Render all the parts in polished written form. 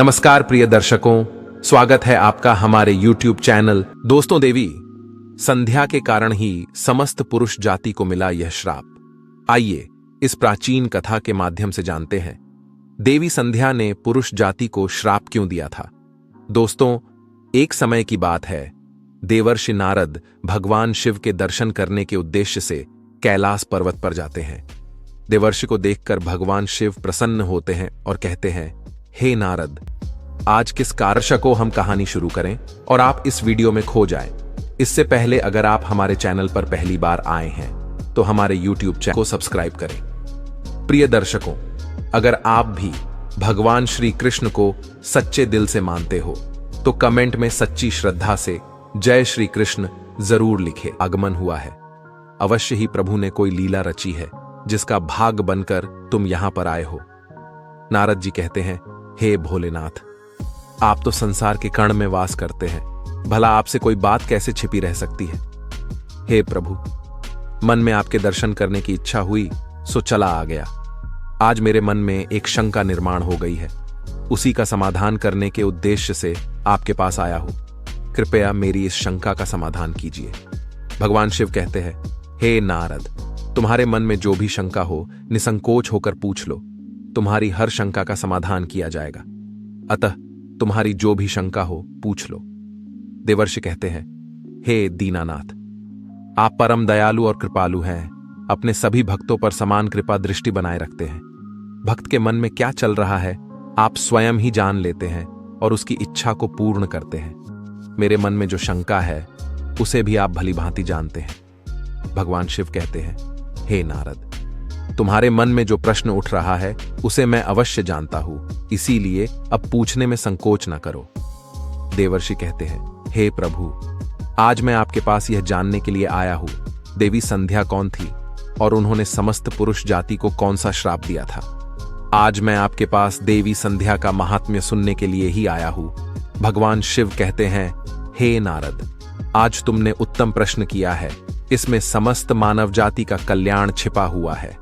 नमस्कार प्रिय दर्शकों, स्वागत है आपका हमारे YouTube चैनल। दोस्तों, देवी संध्या के कारण ही समस्त पुरुष जाति को मिला यह श्राप। आइए इस प्राचीन कथा के माध्यम से जानते हैं देवी संध्या ने पुरुष जाति को श्राप क्यों दिया था। दोस्तों, एक समय की बात है, देवर्षि नारद भगवान शिव के दर्शन करने के उद्देश्य से कैलाश पर्वत पर जाते हैं। देवर्षि को देखकर भगवान शिव प्रसन्न होते हैं और कहते हैं, हे नारद, आज किस कार्य को हम कहानी शुरू करें और आप इस वीडियो में खो जाएं। इससे पहले अगर आप हमारे चैनल पर पहली बार आए हैं तो हमारे YouTube चैनल को सब्सक्राइब करें। प्रिय दर्शकों, अगर आप भी भगवान श्री कृष्ण को सच्चे दिल से मानते हो तो कमेंट में सच्ची श्रद्धा से जय श्री कृष्ण जरूर लिखें। आगमन हुआ है, अवश्य ही प्रभु ने कोई लीला रची है जिसका भाग बनकर तुम यहां पर आए हो। नारद जी कहते हैं, हे भोलेनाथ, आप तो संसार के कण में वास करते हैं, भला आपसे कोई बात कैसे छिपी रह सकती है। हे प्रभु, मन में आपके दर्शन करने की इच्छा हुई सो चला आ गया। आज मेरे मन में एक शंका निर्माण हो गई है, उसी का समाधान करने के उद्देश्य से आपके पास आया हूं। कृपया मेरी इस शंका का समाधान कीजिए। भगवान शिव कहते हैं, हे नारद, तुम्हारे मन में जो भी शंका हो निसंकोच होकर पूछ लो, तुम्हारी हर शंका का समाधान किया जाएगा। अतः तुम्हारी जो भी शंका हो पूछ लो। देवर्षि कहते हैं, हे दीनानाथ, आप परम दयालु और कृपालु हैं, अपने सभी भक्तों पर समान कृपा दृष्टि बनाए रखते हैं। भक्त के मन में क्या चल रहा है आप स्वयं ही जान लेते हैं और उसकी इच्छा को पूर्ण करते हैं। मेरे मन में जो शंका है उसे भी आप भली भांति जानते हैं। भगवान शिव कहते हैं, हे नारद, तुम्हारे मन में जो प्रश्न उठ रहा है उसे मैं अवश्य जानता हूं, इसीलिए अब पूछने में संकोच न करो। देवर्षि कहते हैं, हे प्रभु, आज मैं आपके पास यह जानने के लिए आया हूं देवी संध्या कौन थी और उन्होंने समस्त पुरुष जाति को कौन सा श्राप दिया था। आज मैं आपके पास देवी संध्या का महात्म्य सुनने के लिए ही आया हूं। भगवान शिव कहते हैं, हे नारद, आज तुमने उत्तम प्रश्न किया है, इसमें समस्त मानव जाति का कल्याण छिपा हुआ है।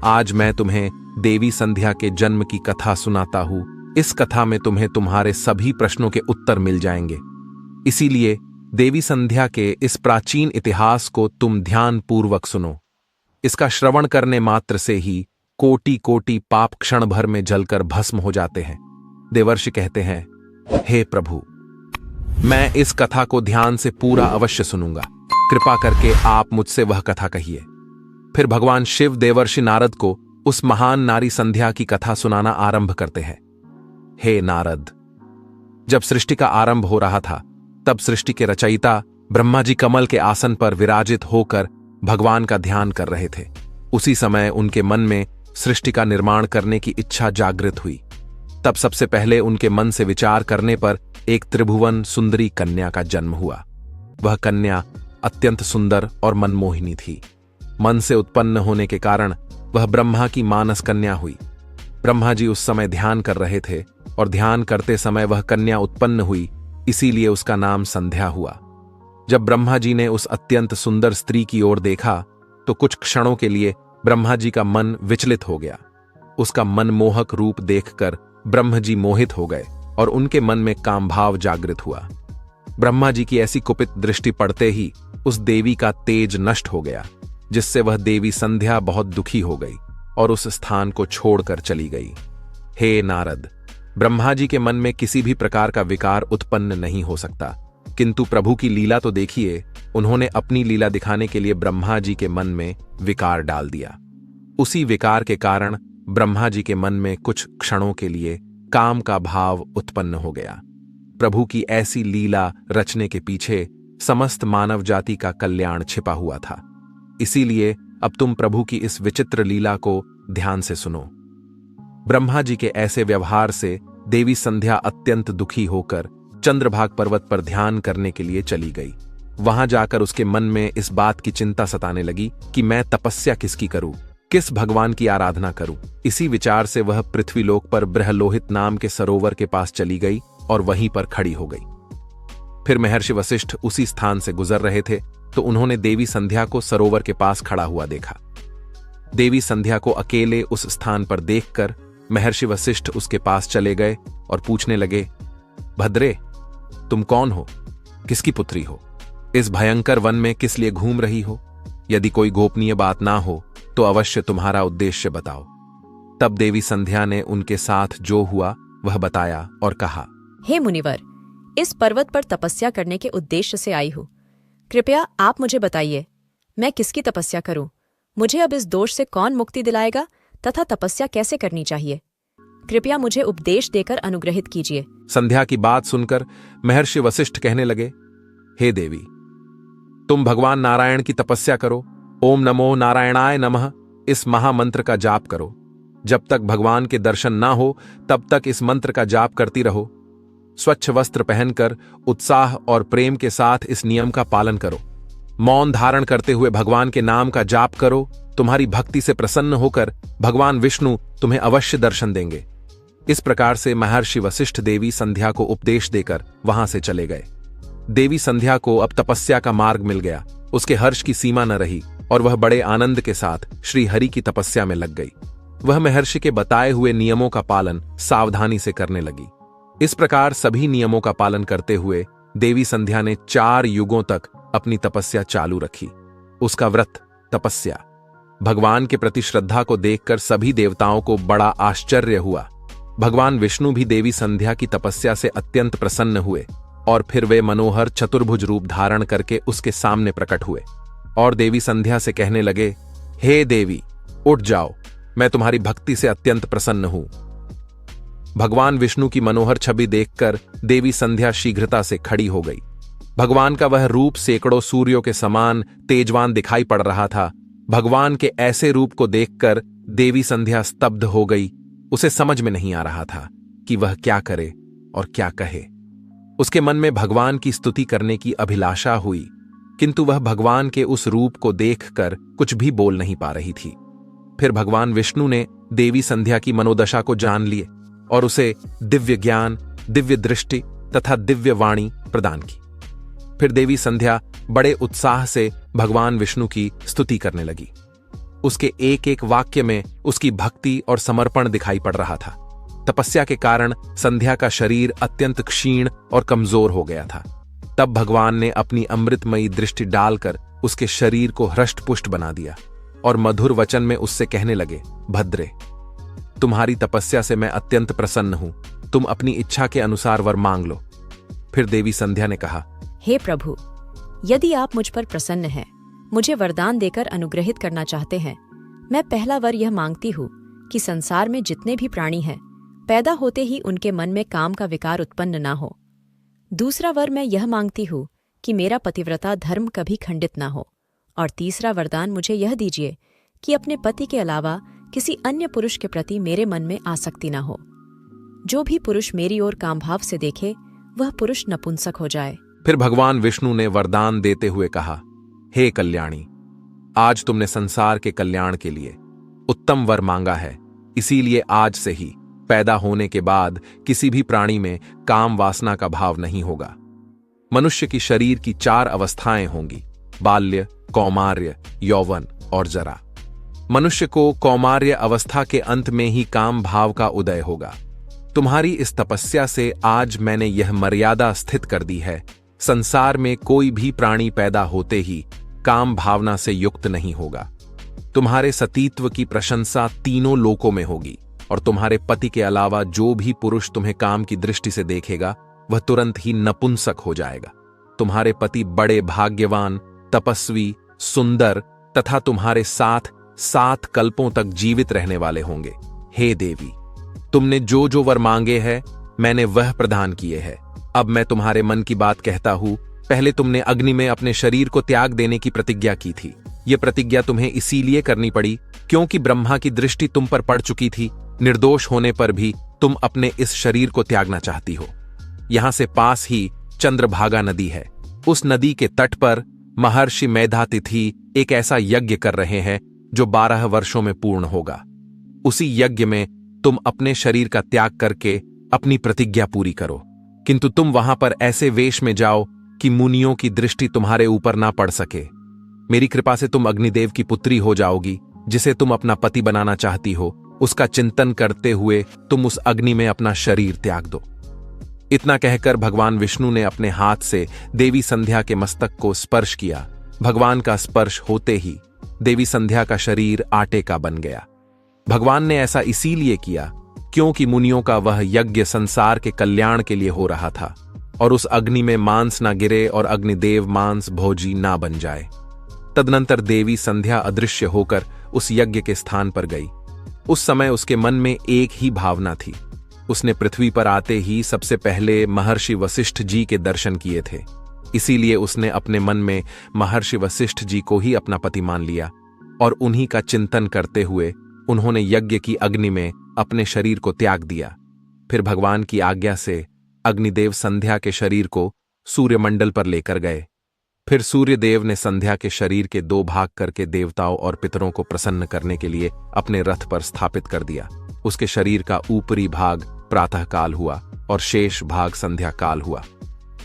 आज मैं तुम्हें देवी संध्या के जन्म की कथा सुनाता हूं। इस कथा में तुम्हें तुम्हारे सभी प्रश्नों के उत्तर मिल जाएंगे। इसीलिए देवी संध्या के इस प्राचीन इतिहास को तुम ध्यान पूर्वक सुनो। इसका श्रवण करने मात्र से ही कोटि कोटि पाप क्षण भर में जलकर भस्म हो जाते हैं। देवर्षि कहते हैं, हे प्रभु, मैं इस कथा को ध्यान से पूरा अवश्य सुनूंगा। कृपा करके आप मुझसे वह कथा कहिए। फिर भगवान शिव देवर्षि नारद को उस महान नारी संध्या की कथा सुनाना आरंभ करते हैं। हे नारद, जब सृष्टि का आरंभ हो रहा था तब सृष्टि के रचयिता ब्रह्मा जी कमल के आसन पर विराजित होकर भगवान का ध्यान कर रहे थे। उसी समय उनके मन में सृष्टि का निर्माण करने की इच्छा जागृत हुई। तब सबसे पहले उनके मन से विचार करने पर एक त्रिभुवन सुंदरी कन्या का जन्म हुआ। वह कन्या अत्यंत सुंदर और मनमोहिनी थी। मन से उत्पन्न होने के कारण वह ब्रह्मा की मानस कन्या हुई। ब्रह्मा जी उस समय ध्यान कर रहे थे और ध्यान करते समय वह कन्या उत्पन्न हुई, इसीलिए उसका नाम संध्या हुआ। जब ब्रह्मा जी ने उस अत्यंत सुंदर स्त्री की ओर देखा तो कुछ क्षणों के लिए ब्रह्मा जी का मन विचलित हो गया। उसका मनमोहक रूप देखकर ब्रह्म जी मोहित हो गए और उनके मन में कामभाव जागृत हुआ। ब्रह्मा जी की ऐसी कुपित दृष्टि पड़ते ही उस देवी का तेज नष्ट हो गया, जिससे वह देवी संध्या बहुत दुखी हो गई और उस स्थान को छोड़कर चली गई। हे नारद, ब्रह्मा जी के मन में किसी भी प्रकार का विकार उत्पन्न नहीं हो सकता, किंतु प्रभु की लीला तो देखिए। उन्होंने अपनी लीला दिखाने के लिए ब्रह्मा जी के मन में विकार डाल दिया। उसी विकार के कारण ब्रह्मा जी के मन में कुछ क्षणों के लिए काम का भाव उत्पन्न हो गया। प्रभु की ऐसी लीला रचने के पीछे समस्त मानव जाति का कल्याण छिपा हुआ था। इसीलिए अब तुम प्रभु की इस विचित्र लीला को ध्यान से सुनो। ब्रह्मा जी के ऐसे व्यवहार से देवी संध्या अत्यंत दुखी होकर चंद्रभाग पर्वत पर ध्यान करने के लिए चली गई। वहां जाकर उसके मन में इस बात की चिंता सताने लगी कि मैं तपस्या किसकी करूं, किस भगवान की आराधना करूं। इसी विचार से वह पृथ्वीलोक पर ब्रह्लोहित नाम के सरोवर के पास चली गई और वहीं पर खड़ी हो गई। फिर महर्षि वशिष्ठ उसी स्थान से गुजर रहे थे तो उन्होंने देवी संध्या को सरोवर के पास खड़ा हुआ देखा। देवी संध्या को अकेले उस स्थान पर देखकर महर्षि वशिष्ठ उसके पास चले गए और पूछने लगे, भद्रे, तुम कौन हो? किसकी पुत्री हो? इस भयंकर वन में किस लिए घूम रही हो? यदि कोई गोपनीय बात ना हो तो अवश्य तुम्हारा उद्देश्य बताओ। तब देवी संध्या ने उनके साथ जो हुआ वह बताया और कहा, हे मुनिवर, इस पर्वत पर तपस्या करने के उद्देश्य से आई हूँ। कृपया आप मुझे बताइए, मैं किसकी तपस्या करूं? मुझे अब इस दोष से कौन मुक्ति दिलाएगा तथा तपस्या कैसे करनी चाहिए? कृपया मुझे उपदेश देकर अनुग्रहित कीजिए। संध्या की बात सुनकर महर्षि वशिष्ठ कहने लगे, हे देवी, तुम भगवान नारायण की तपस्या करो। ओम नमो नारायणाय नमः इस महामंत्र का जाप करो। जब तक भगवान के दर्शन ना हो तब तक इस मंत्र का जाप करती रहो। स्वच्छ वस्त्र पहनकर उत्साह और प्रेम के साथ इस नियम का पालन करो। मौन धारण करते हुए भगवान के नाम का जाप करो। तुम्हारी भक्ति से प्रसन्न होकर भगवान विष्णु तुम्हें अवश्य दर्शन देंगे। इस प्रकार से महर्षि वशिष्ठ देवी संध्या को उपदेश देकर वहां से चले गए। देवी संध्या को अब तपस्या का मार्ग मिल गया। उसके हर्ष की सीमा न रही और वह बड़े आनंद के साथ श्री हरि की तपस्या में लग गई। वह महर्षि के बताए हुए नियमों का पालन सावधानी से करने लगी। इस प्रकार सभी नियमों का पालन करते हुए देवी संध्या ने 4 युगों तक अपनी तपस्या चालू रखी। उसका व्रत, तपस्या, भगवान के प्रति श्रद्धा को देखकर सभी देवताओं को बड़ा आश्चर्य हुआ। भगवान विष्णु भी देवी संध्या की तपस्या से अत्यंत प्रसन्न हुए और फिर वे मनोहर चतुर्भुज रूप धारण करके उसके सामने प्रकट हुए और देवी संध्या से कहने लगे, हे देवी, उठ जाओ, मैं तुम्हारी भक्ति से अत्यंत प्रसन्न हूं। भगवान विष्णु की मनोहर छवि देखकर देवी संध्या शीघ्रता से खड़ी हो गई। भगवान का वह रूप सैकड़ों सूर्यों के समान तेजवान दिखाई पड़ रहा था। भगवान के ऐसे रूप को देखकर देवी संध्या स्तब्ध हो गई। उसे समझ में नहीं आ रहा था कि वह क्या करे और क्या कहे। उसके मन में भगवान की स्तुति करने की अभिलाषा हुई, किंतु वह भगवान के उस रूप को देखकर कुछ भी बोल नहीं पा रही थी। फिर भगवान विष्णु ने देवी संध्या की मनोदशा को जान लिए और उसे दिव्य ज्ञान, दिव्य दृष्टि तथा दिव्य वाणी प्रदान की। फिर देवी संध्या बड़े उत्साह से भगवान विष्णु की स्तुति करने लगी। उसके एक एक वाक्य में उसकी भक्ति और समर्पण दिखाई पड़ रहा था। तपस्या के कारण संध्या का शरीर अत्यंत क्षीण और कमजोर हो गया था। तब भगवान ने अपनी अमृतमयी दृष्टि डालकर उसके शरीर को हृष्टपुष्ट बना दिया और मधुर वचन में उससे कहने लगे, भद्रे, तुम्हारी तपस्या से मैं अत्यंत प्रसन्न हूं। तुम अपनी इच्छा के अनुसार वर मांग लो। फिर देवी संध्या ने कहा, हे प्रभु, यदि आप मुझ पर प्रसन्न हैं, मुझे वरदान देकर अनुग्रहित करना चाहते हैं, मैं पहला वर यह मांगती हूँ कि संसार में जितने भी प्राणी हैं, पैदा होते ही उनके मन में काम का विकार उत्पन्न ना हो। दूसरा वर मैं यह मांगती हूँ कि मेरा पतिव्रता धर्म कभी खंडित ना हो। और तीसरा वरदान मुझे यह दीजिए कि अपने पति के अलावा किसी अन्य पुरुष के प्रति मेरे मन में आसक्ति ना हो। जो भी पुरुष मेरी ओर कामभाव से देखे, वह पुरुष नपुंसक हो जाए। फिर भगवान विष्णु ने वरदान देते हुए कहा, हे कल्याणी, आज तुमने संसार के कल्याण के लिए उत्तम वर मांगा है। इसीलिए आज से ही पैदा होने के बाद किसी भी प्राणी में काम वासना का भाव नहीं होगा। मनुष्य की शरीर की 4 अवस्थाएं होंगी, बाल्य, कौमार्य, यौवन और जरा। मनुष्य को कौमार्य अवस्था के अंत में ही काम भाव का उदय होगा। तुम्हारी इस तपस्या से आज मैंने यह मर्यादा स्थित कर दी है, संसार में कोई भी प्राणी पैदा होते ही काम भावना से युक्त नहीं होगा। तुम्हारे सतीत्व की प्रशंसा तीनों लोकों में होगी और तुम्हारे पति के अलावा जो भी पुरुष तुम्हें काम की दृष्टि से देखेगा, वह तुरंत ही नपुंसक हो जाएगा। तुम्हारे पति बड़े भाग्यवान, तपस्वी, सुंदर तथा तुम्हारे साथ 7 कल्पों तक जीवित रहने वाले होंगे। हे देवी, तुमने जो जो वर मांगे हैं, मैंने वह प्रदान किए हैं। अब मैं तुम्हारे मन की बात कहता हूं। पहले तुमने अग्नि में अपने शरीर को त्याग देने की प्रतिज्ञा की थी। यह प्रतिज्ञा तुम्हें इसीलिए करनी पड़ी क्योंकि ब्रह्मा की दृष्टि तुम पर पड़ चुकी थी। निर्दोष होने पर भी तुम अपने इस शरीर को त्यागना चाहती हो। यहां से पास ही चंद्रभागा नदी है। उस नदी के तट पर महर्षि मेधातिथि एक ऐसा यज्ञ कर रहे हैं जो 12 वर्षों में पूर्ण होगा। उसी यज्ञ में तुम अपने शरीर का त्याग करके अपनी प्रतिज्ञा पूरी करो, किंतु तुम वहां पर ऐसे वेश में जाओ कि मुनियों की दृष्टि तुम्हारे ऊपर ना पड़ सके। मेरी कृपा से तुम अग्निदेव की पुत्री हो जाओगी, जिसे तुम अपना पति बनाना चाहती हो। उसका चिंतन करते हुए तुम उस अग्नि में अपना शरीर त्याग दो। इतना कहकर भगवान विष्णु ने अपने हाथ से देवी संध्या के मस्तक को स्पर्श किया। भगवान का स्पर्श होते ही देवी संध्या का शरीर आटे का बन गया। भगवान ने ऐसा इसीलिए किया क्योंकि मुनियों का वह यज्ञ संसार के कल्याण के लिए हो रहा था और उस अग्नि में मांस ना गिरे और अग्निदेव मांस भोजी ना बन जाए। तदनंतर देवी संध्या अदृश्य होकर उस यज्ञ के स्थान पर गई। उस समय उसके मन में एक ही भावना थी। उसने पृथ्वी पर आते ही सबसे पहले महर्षि वशिष्ठ जी के दर्शन किए थे, इसीलिए उसने अपने मन में महर्षि वशिष्ठ जी को ही अपना पति मान लिया और उन्हीं का चिंतन करते हुए उन्होंने यज्ञ की अग्नि में अपने शरीर को त्याग दिया। फिर भगवान की आज्ञा से अग्निदेव संध्या के शरीर को सूर्यमंडल पर लेकर गए। फिर सूर्यदेव ने संध्या के शरीर के 2 भाग करके देवताओं और पितरों को प्रसन्न करने के लिए अपने रथ पर स्थापित कर दिया। उसके शरीर का ऊपरी भाग प्रातःकाल हुआ और शेष भाग संध्या काल हुआ।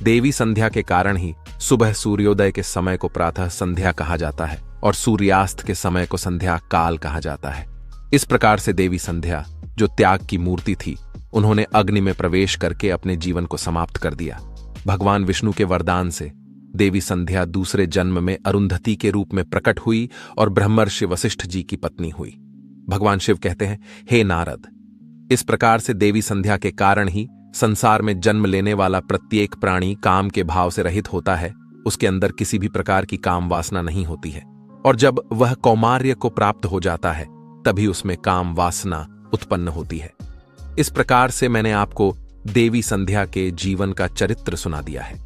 देवी संध्या के कारण ही सुबह सूर्योदय के समय को प्रातः संध्या कहा जाता है और सूर्यास्त के समय को संध्या काल कहा जाता है। इस प्रकार से देवी संध्या, जो त्याग की मूर्ति थी, उन्होंने अग्नि में प्रवेश करके अपने जीवन को समाप्त कर दिया। भगवान विष्णु के वरदान से देवी संध्या दूसरे जन्म में अरुंधति के रूप में प्रकट हुई और ब्रह्मर्षि वशिष्ठ जी की पत्नी हुई। भगवान शिव कहते हैं, हे नारद, इस प्रकार से देवी संध्या के कारण ही संसार में जन्म लेने वाला प्रत्येक प्राणी काम के भाव से रहित होता है। उसके अंदर किसी भी प्रकार की काम वासना नहीं होती है और जब वह कौमार्य को प्राप्त हो जाता है तभी उसमें काम वासना उत्पन्न होती है। इस प्रकार से मैंने आपको देवी संध्या के जीवन का चरित्र सुना दिया है।